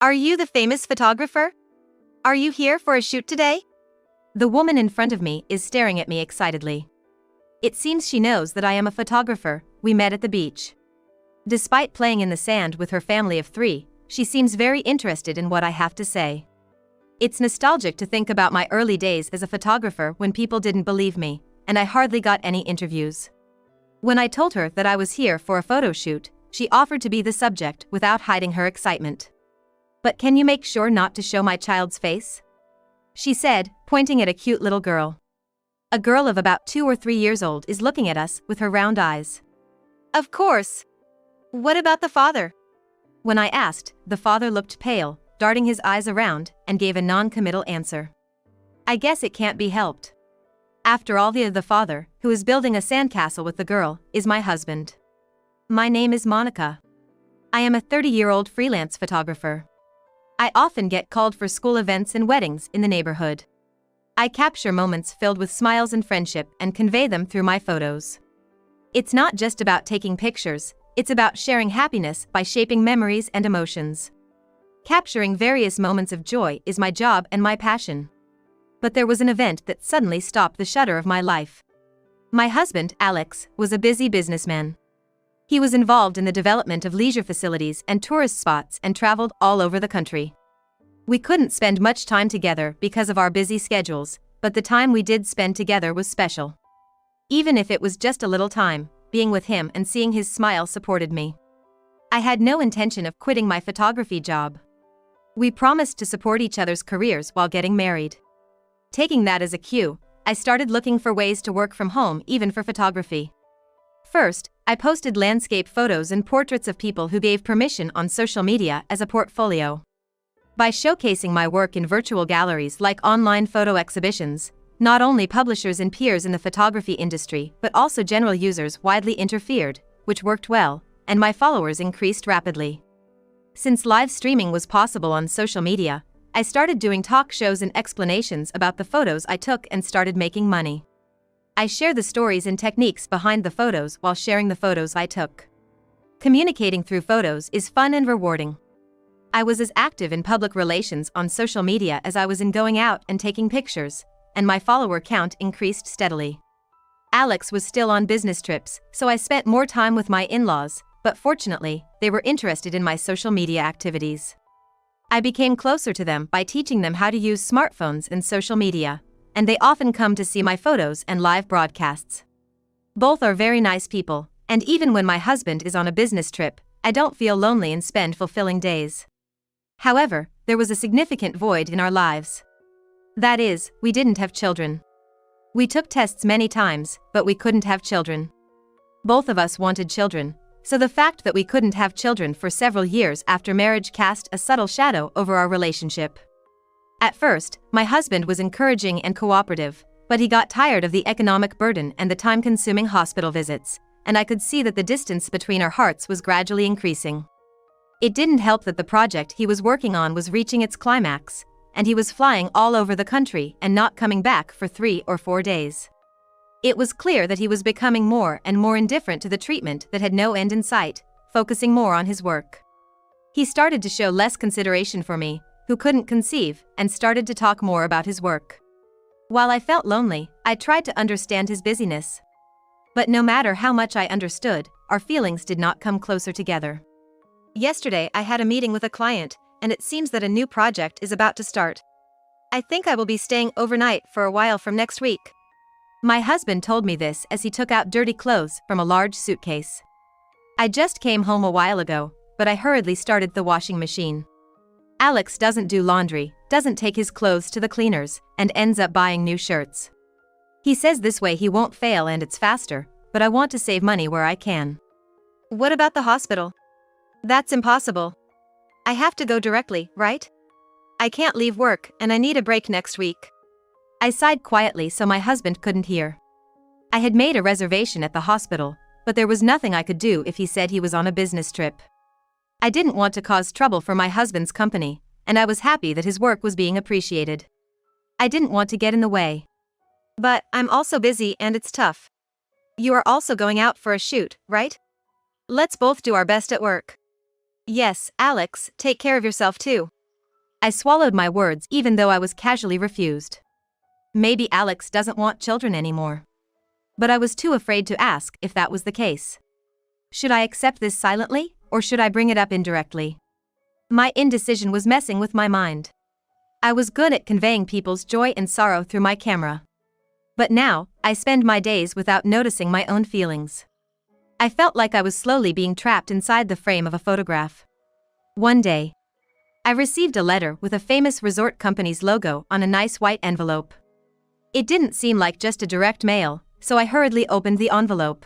Are you the famous photographer? Are you here for a shoot today? The woman in front of me is staring at me excitedly. It seems she knows that I am a photographer. We met at the beach. Despite playing in the sand with her family of 3, she seems very interested in what I have to say. It's nostalgic to think about my early days as a photographer when people didn't believe me, and I hardly got any interviews. When I told her that I was here for a photo shoot, she offered to be the subject without hiding her excitement. "But can you make sure not to show my child's face?" she said, pointing at a cute little girl. A girl of about 2 or 3 years old is looking at us with her round eyes. "Of course. What about the father?" When I asked, the father looked pale, darting his eyes around, and gave a non-committal answer. I guess it can't be helped. After all, the father, who is building a sandcastle with the girl, is my husband. My name is Monica. I am a 30-year-old freelance photographer. I often get called for school events and weddings in the neighborhood. I capture moments filled with smiles and friendship and convey them through my photos. It's not just about taking pictures, it's about sharing happiness by shaping memories and emotions. Capturing various moments of joy is my job and my passion. But there was an event that suddenly stopped the shudder of my life. My husband, Alex, was a busy businessman. He was involved in the development of leisure facilities and tourist spots and traveled all over the country. We couldn't spend much time together because of our busy schedules, but the time we did spend together was special. Even if it was just a little time, being with him and seeing his smile supported me. I had no intention of quitting my photography job. We promised to support each other's careers while getting married. Taking that as a cue, I started looking for ways to work from home even for photography. First, I posted landscape photos and portraits of people who gave permission on social media as a portfolio. By showcasing my work in virtual galleries like online photo exhibitions, not only publishers and peers in the photography industry but also general users widely interfered, which worked well, and my followers increased rapidly. Since live streaming was possible on social media, I started doing talk shows and explanations about the photos I took and started making money. I share the stories and techniques behind the photos while sharing the photos I took. Communicating through photos is fun and rewarding. I was as active in public relations on social media as I was in going out and taking pictures, and my follower count increased steadily. Alex was still on business trips, so I spent more time with my in-laws, but fortunately, they were interested in my social media activities. I became closer to them by teaching them how to use smartphones and social media, and they often come to see my photos and live broadcasts. Both are very nice people, and even when my husband is on a business trip, I don't feel lonely and spend fulfilling days. However, there was a significant void in our lives. That is, we didn't have children. We took tests many times, but we couldn't have children. Both of us wanted children, so the fact that we couldn't have children for several years after marriage cast a subtle shadow over our relationship. At first, my husband was encouraging and cooperative, but he got tired of the economic burden and the time-consuming hospital visits, and I could see that the distance between our hearts was gradually increasing. It didn't help that the project he was working on was reaching its climax, and he was flying all over the country and not coming back for 3 or 4 days. It was clear that he was becoming more and more indifferent to the treatment that had no end in sight, focusing more on his work. He started to show less consideration for me, who couldn't conceive, and started to talk more about his work. While I felt lonely, I tried to understand his busyness. But no matter how much I understood, our feelings did not come closer together. Yesterday I had a meeting with a client, and it seems that a new project is about to start. I think I will be staying overnight for a while from next week. My husband told me this as he took out dirty clothes from a large suitcase. I just came home a while ago, but I hurriedly started the washing machine. Alex doesn't do laundry, doesn't take his clothes to the cleaners, and ends up buying new shirts. He says this way he won't fail and it's faster, but I want to save money where I can. What about the hospital? That's impossible. I have to go directly, right? I can't leave work and I need a break next week. I sighed quietly so my husband couldn't hear. I had made a reservation at the hospital, but there was nothing I could do if he said he was on a business trip. I didn't want to cause trouble for my husband's company, and I was happy that his work was being appreciated. I didn't want to get in the way. But I'm also busy and it's tough. You are also going out for a shoot, right? Let's both do our best at work. Yes, Alex, take care of yourself too. I swallowed my words even though I was casually refused. Maybe Alex doesn't want children anymore. But I was too afraid to ask if that was the case. Should I accept this silently, or should I bring it up indirectly? My indecision was messing with my mind. I was good at conveying people's joy and sorrow through my camera. But now, I spend my days without noticing my own feelings. I felt like I was slowly being trapped inside the frame of a photograph. One day, I received a letter with a famous resort company's logo on a nice white envelope. It didn't seem like just a direct mail, so I hurriedly opened the envelope.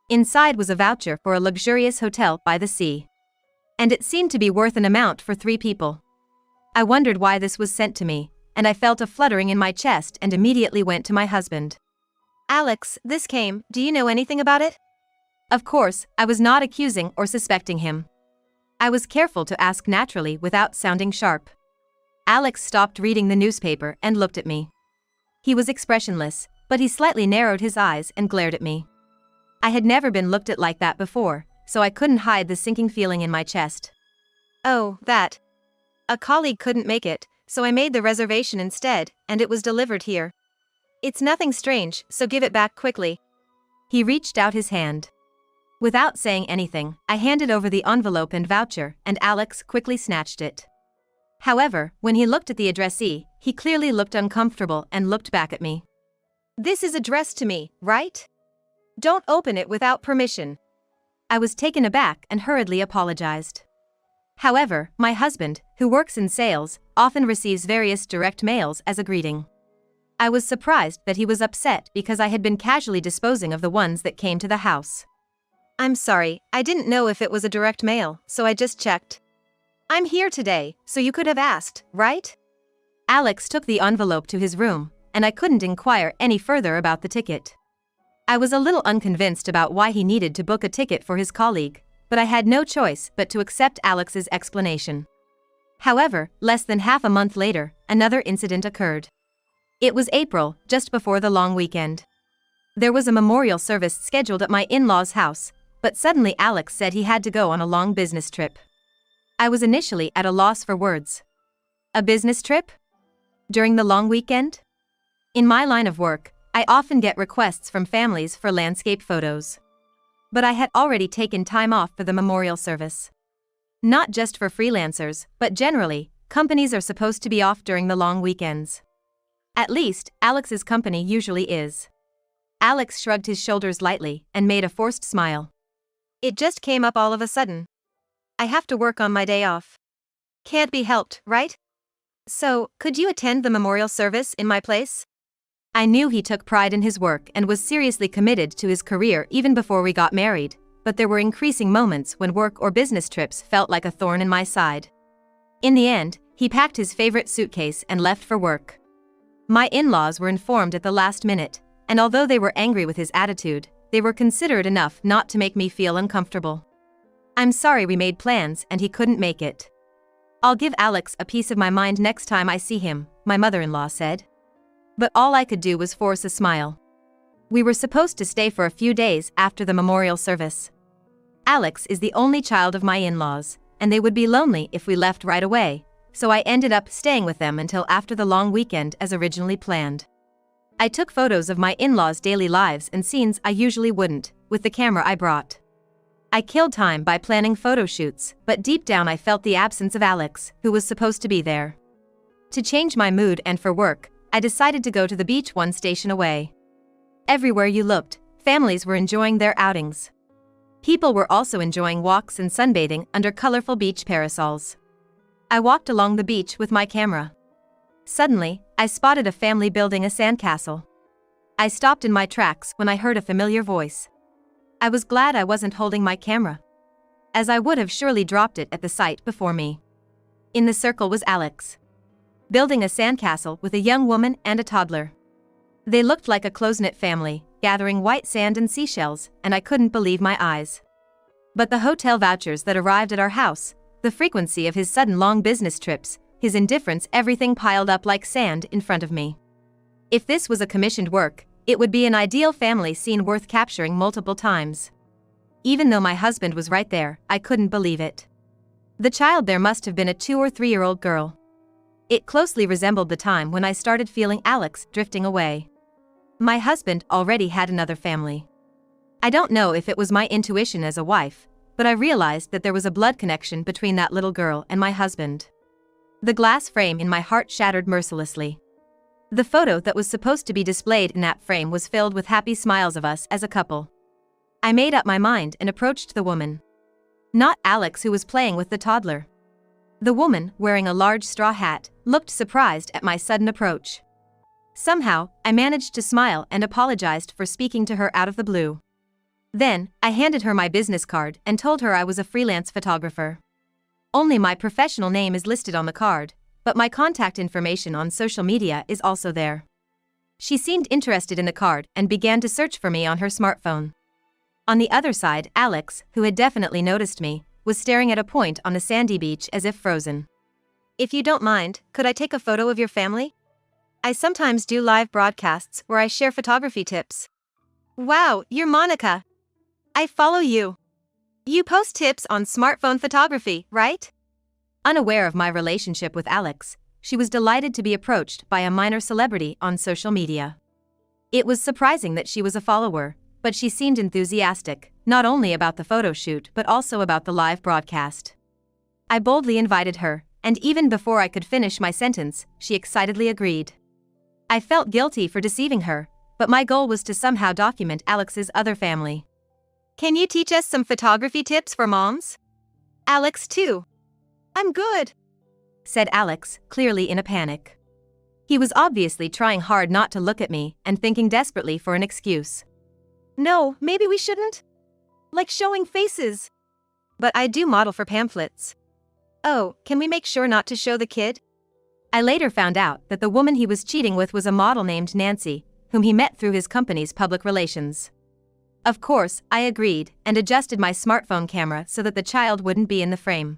Inside was a voucher for a luxurious hotel by the sea. And it seemed to be worth an amount for 3 people. I wondered why this was sent to me, and I felt a fluttering in my chest and immediately went to my husband. Alex, this came, do you know anything about it? Of course, I was not accusing or suspecting him. I was careful to ask naturally without sounding sharp. Alex stopped reading the newspaper and looked at me. He was expressionless, but he slightly narrowed his eyes and glared at me. I had never been looked at like that before, so I couldn't hide the sinking feeling in my chest. Oh, that. A colleague couldn't make it, so I made the reservation instead, and it was delivered here. It's nothing strange, so give it back quickly. He reached out his hand. Without saying anything, I handed over the envelope and voucher, and Alex quickly snatched it. However, when he looked at the addressee, he clearly looked uncomfortable and looked back at me. This is addressed to me, right? Don't open it without permission. I was taken aback and hurriedly apologized. However, my husband, who works in sales, often receives various direct mails as a greeting. I was surprised that he was upset because I had been casually disposing of the ones that came to the house. I'm sorry, I didn't know if it was a direct mail, so I just checked. I'm here today, so you could have asked, right? Alex took the envelope to his room, and I couldn't inquire any further about the ticket. I was a little unconvinced about why he needed to book a ticket for his colleague, but I had no choice but to accept Alex's explanation. However, less than half a month later, another incident occurred. It was April, just before the long weekend. There was a memorial service scheduled at my in-laws' house, but suddenly Alex said he had to go on a long business trip. I was initially at a loss for words. A business trip? During the long weekend? In my line of work, I often get requests from families for landscape photos. But I had already taken time off for the memorial service. Not just for freelancers, but generally, companies are supposed to be off during the long weekends. At least, Alex's company usually is. Alex shrugged his shoulders lightly and made a forced smile. It just came up all of a sudden. I have to work on my day off. Can't be helped, right? So, could you attend the memorial service in my place? I knew he took pride in his work and was seriously committed to his career even before we got married, but there were increasing moments when work or business trips felt like a thorn in my side. In the end, he packed his favorite suitcase and left for work. My in-laws were informed at the last minute, and although they were angry with his attitude, they were considerate enough not to make me feel uncomfortable. I'm sorry we made plans and he couldn't make it. I'll give Alex a piece of my mind next time I see him, my mother-in-law said. But all I could do was force a smile. We were supposed to stay for a few days after the memorial service. Alex is the only child of my in-laws, and they would be lonely if we left right away, so I ended up staying with them until after the long weekend as originally planned. I took photos of my in-laws' daily lives and scenes I usually wouldn't, with the camera I brought. I killed time by planning photo shoots, but deep down I felt the absence of Alex, who was supposed to be there. To change my mood and for work, I decided to go to the beach one station away. Everywhere you looked, families were enjoying their outings. People were also enjoying walks and sunbathing under colorful beach parasols. I walked along the beach with my camera. Suddenly, I spotted a family building a sandcastle. I stopped in my tracks when I heard a familiar voice. I was glad I wasn't holding my camera, as I would have surely dropped it at the sight before me. In the circle was Alex, building a sandcastle with a young woman and a toddler. They looked like a close-knit family, gathering white sand and seashells, and I couldn't believe my eyes. But the hotel vouchers that arrived at our house, the frequency of his sudden long business trips, his indifference, everything piled up like sand in front of me. If this was a commissioned work, it would be an ideal family scene worth capturing multiple times. Even though my husband was right there, I couldn't believe it. The child there must have been a 2 or 3-year-old girl. It closely resembled the time when I started feeling Alex drifting away. My husband already had another family. I don't know if it was my intuition as a wife, but I realized that there was a blood connection between that little girl and my husband. The glass frame in my heart shattered mercilessly. The photo that was supposed to be displayed in that frame was filled with happy smiles of us as a couple. I made up my mind and approached the woman. Not Alex, who was playing with the toddler. The woman, wearing a large straw hat, looked surprised at my sudden approach. Somehow, I managed to smile and apologized for speaking to her out of the blue. Then, I handed her my business card and told her I was a freelance photographer. Only my professional name is listed on the card, but my contact information on social media is also there. She seemed interested in the card and began to search for me on her smartphone. On the other side, Alex, who had definitely noticed me, was staring at a point on the sandy beach as if frozen. "If you don't mind, could I take a photo of your family? I sometimes do live broadcasts where I share photography tips." "Wow, you're Monica. I follow you. You post tips on smartphone photography, right?" Unaware of my relationship with Alex, she was delighted to be approached by a minor celebrity on social media. It was surprising that she was a follower, but she seemed enthusiastic, not only about the photo shoot but also about the live broadcast. I boldly invited her, and even before I could finish my sentence, she excitedly agreed. I felt guilty for deceiving her, but my goal was to somehow document Alex's other family. "Can you teach us some photography tips for moms?" "Alex too." "I'm good," said Alex, clearly in a panic. He was obviously trying hard not to look at me and thinking desperately for an excuse. "No, maybe we shouldn't. Like showing faces." "But I do model for pamphlets." "Oh, can we make sure not to show the kid?" I later found out that the woman he was cheating with was a model named Nancy, whom he met through his company's public relations. Of course, I agreed and adjusted my smartphone camera so that the child wouldn't be in the frame.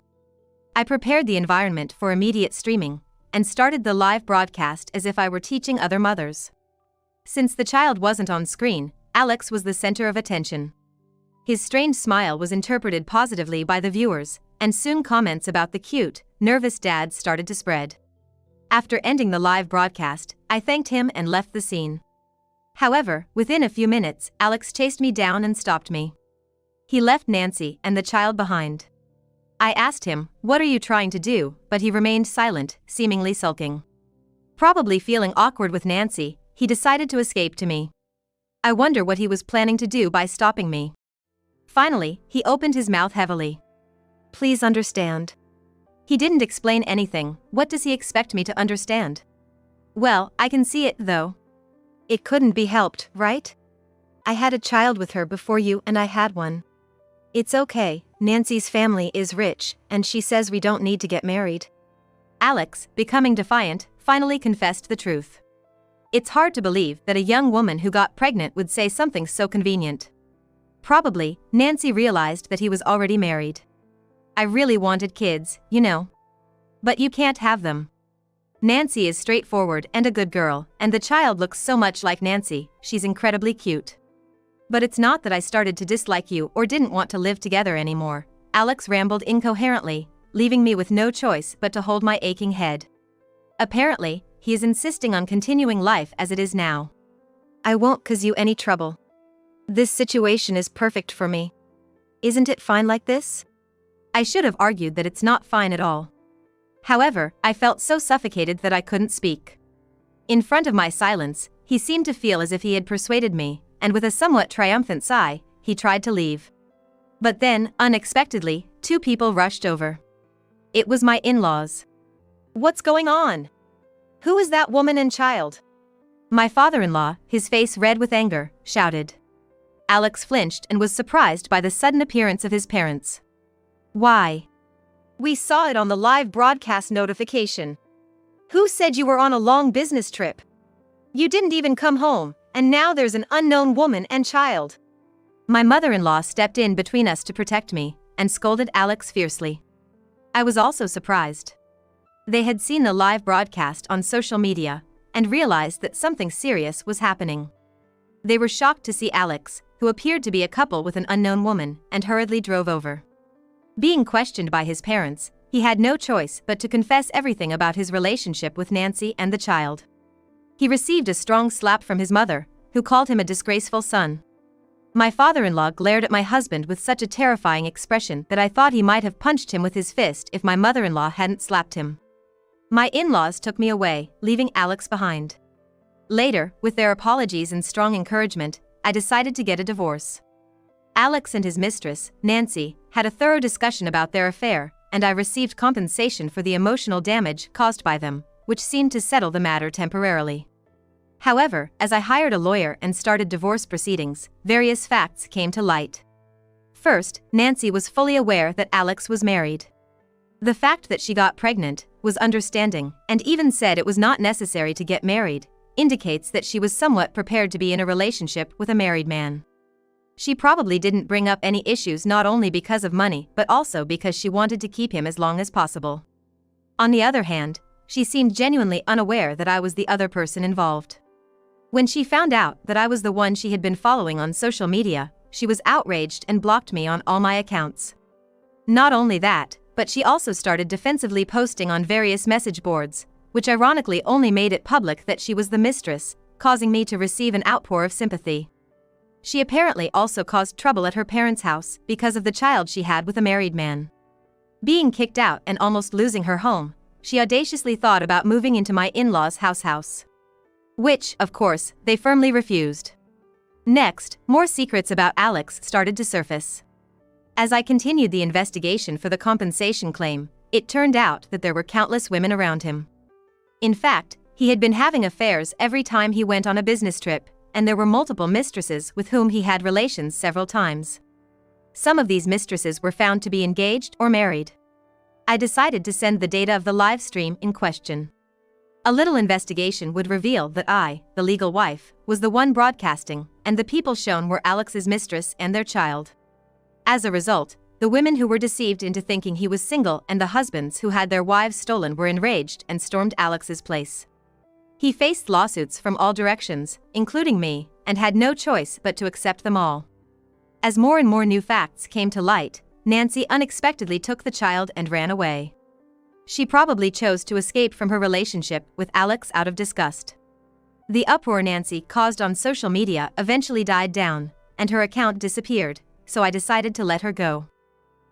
I prepared the environment for immediate streaming and started the live broadcast as if I were teaching other mothers. Since the child wasn't on screen, Alex was the center of attention. His strange smile was interpreted positively by the viewers, and soon comments about the cute, nervous dad started to spread. After ending the live broadcast, I thanked him and left the scene. However, within a few minutes, Alex chased me down and stopped me. He left Nancy and the child behind. I asked him, "What are you trying to do?" but he remained silent, seemingly sulking. Probably feeling awkward with Nancy, he decided to escape to me. I wonder what he was planning to do by stopping me. Finally, he opened his mouth heavily. "Please understand." He didn't explain anything. What does he expect me to understand? "Well, I can see it, though. It couldn't be helped, right? I had a child with her before you and I had one. It's okay, Nancy's family is rich, and she says we don't need to get married." Alex, becoming defiant, finally confessed the truth. It's hard to believe that a young woman who got pregnant would say something so convenient. Probably, Nancy realized that he was already married. "I really wanted kids, you know. But you can't have them. Nancy is straightforward and a good girl, and the child looks so much like Nancy, she's incredibly cute. But it's not that I started to dislike you or didn't want to live together anymore," Alex rambled incoherently, leaving me with no choice but to hold my aching head. Apparently, he is insisting on continuing life as it is now. "I won't cause you any trouble. This situation is perfect for me. Isn't it fine like this?" I should have argued that it's not fine at all. However, I felt so suffocated that I couldn't speak. In front of my silence, he seemed to feel as if he had persuaded me, and with a somewhat triumphant sigh, he tried to leave. But then, unexpectedly, 2 people rushed over. It was my in-laws. "What's going on? Who is that woman and child?" My father-in-law, his face red with anger, shouted. Alex flinched and was surprised by the sudden appearance of his parents. "Why?" "We saw it on the live broadcast notification. Who said you were on a long business trip? You didn't even come home, and now there's an unknown woman and child." My mother-in-law stepped in between us to protect me, and scolded Alex fiercely. I was also surprised. They had seen the live broadcast on social media, and realized that something serious was happening. They were shocked to see Alex, who appeared to be a couple with an unknown woman, and hurriedly drove over. Being questioned by his parents, he had no choice but to confess everything about his relationship with Nancy and the child. He received a strong slap from his mother, who called him a disgraceful son. My father-in-law glared at my husband with such a terrifying expression that I thought he might have punched him with his fist if my mother-in-law hadn't slapped him. My in-laws took me away, leaving Alex behind. Later, with their apologies and strong encouragement, I decided to get a divorce. Alex and his mistress, Nancy, had a thorough discussion about their affair, and I received compensation for the emotional damage caused by them, which seemed to settle the matter temporarily. However, as I hired a lawyer and started divorce proceedings, various facts came to light. First, Nancy was fully aware that Alex was married. The fact that she got pregnant, was understanding, and even said it was not necessary to get married, indicates that she was somewhat prepared to be in a relationship with a married man. She probably didn't bring up any issues not only because of money but also because she wanted to keep him as long as possible. On the other hand, she seemed genuinely unaware that I was the other person involved. When she found out that I was the one she had been following on social media, she was outraged and blocked me on all my accounts. Not only that, but she also started defensively posting on various message boards, which ironically only made it public that she was the mistress, causing me to receive an outpour of sympathy. She apparently also caused trouble at her parents' house because of the child she had with a married man. Being kicked out and almost losing her home, she audaciously thought about moving into my in-laws' house. Which, of course, they firmly refused. Next, more secrets about Alex started to surface. As I continued the investigation for the compensation claim, it turned out that there were countless women around him. In fact, he had been having affairs every time he went on a business trip, and there were multiple mistresses with whom he had relations several times. Some of these mistresses were found to be engaged or married. I decided to send the data of the live stream in question. A little investigation would reveal that I, the legal wife, was the one broadcasting, and the people shown were Alex's mistress and their child. As a result, the women who were deceived into thinking he was single and the husbands who had their wives stolen were enraged and stormed Alex's place. He faced lawsuits from all directions, including me, and had no choice but to accept them all. As more and more new facts came to light, Nancy unexpectedly took the child and ran away. She probably chose to escape from her relationship with Alex out of disgust. The uproar Nancy caused on social media eventually died down, and her account disappeared, so I decided to let her go.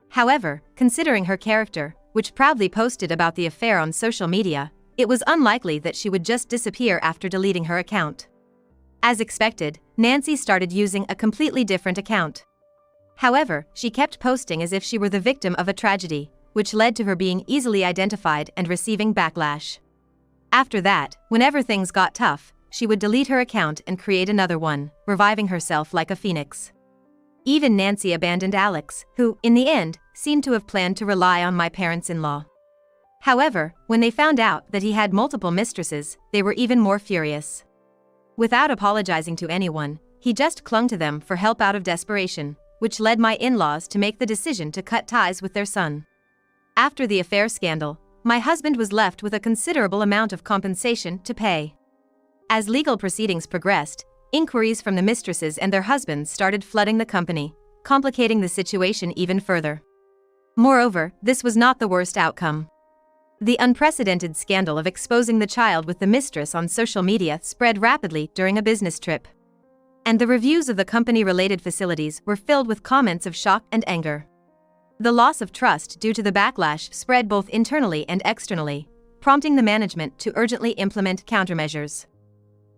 However, considering her character, which proudly posted about the affair on social media, it was unlikely that she would just disappear after deleting her account. As expected, Nancy started using a completely different account. However, she kept posting as if she were the victim of a tragedy, which led to her being easily identified and receiving backlash. After that, whenever things got tough, she would delete her account and create another one, reviving herself like a phoenix. Even Nancy abandoned Alex, who, in the end, seemed to have planned to rely on my parents-in-law. However, when they found out that he had multiple mistresses, they were even more furious. Without apologizing to anyone, he just clung to them for help out of desperation, which led my in-laws to make the decision to cut ties with their son. After the affair scandal, my husband was left with a considerable amount of compensation to pay. As legal proceedings progressed, inquiries from the mistresses and their husbands started flooding the company, complicating the situation even further. Moreover, this was not the worst outcome. The unprecedented scandal of exposing the child with the mistress on social media spread rapidly during a business trip. And the reviews of the company-related facilities were filled with comments of shock and anger. The loss of trust due to the backlash spread both internally and externally, prompting the management to urgently implement countermeasures.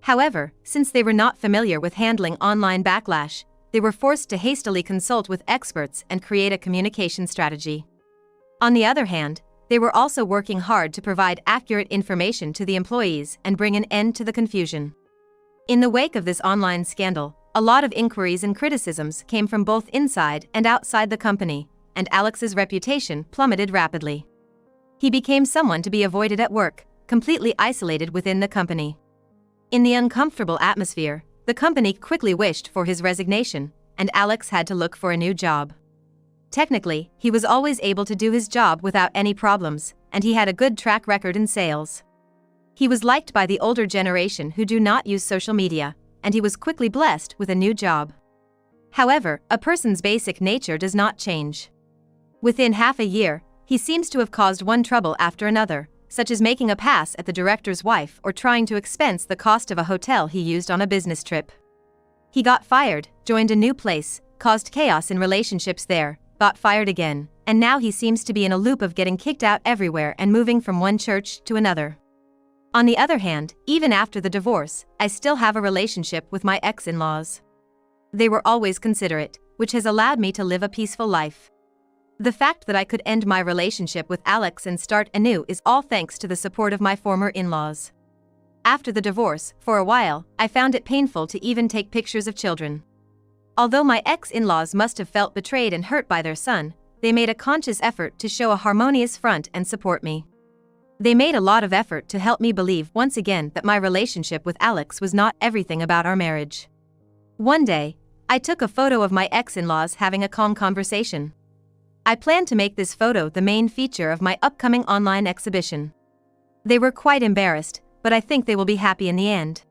However, since they were not familiar with handling online backlash, they were forced to hastily consult with experts and create a communication strategy. On the other hand, they were also working hard to provide accurate information to the employees and bring an end to the confusion. In the wake of this online scandal, a lot of inquiries and criticisms came from both inside and outside the company, and Alex's reputation plummeted rapidly. He became someone to be avoided at work, completely isolated within the company. In the uncomfortable atmosphere, the company quickly wished for his resignation, and Alex had to look for a new job. Technically, he was always able to do his job without any problems, and he had a good track record in sales. He was liked by the older generation who do not use social media, and he was quickly blessed with a new job. However, a person's basic nature does not change. Within half a year, he seems to have caused one trouble after another, such as making a pass at the director's wife or trying to expense the cost of a hotel he used on a business trip. He got fired, joined a new place, caused chaos in relationships there, got fired again, and now he seems to be in a loop of getting kicked out everywhere and moving from one church to another. On the other hand, even after the divorce, I still have a relationship with my ex-in-laws. They were always considerate, which has allowed me to live a peaceful life. The fact that I could end my relationship with Alex and start anew is all thanks to the support of my former in-laws. After the divorce, for a while, I found it painful to even take pictures of children. Although my ex-in-laws must have felt betrayed and hurt by their son, they made a conscious effort to show a harmonious front and support me. They made a lot of effort to help me believe once again that my relationship with Alex was not everything about our marriage. One day, I took a photo of my ex-in-laws having a calm conversation. I plan to make this photo the main feature of my upcoming online exhibition. They were quite embarrassed, but I think they will be happy in the end.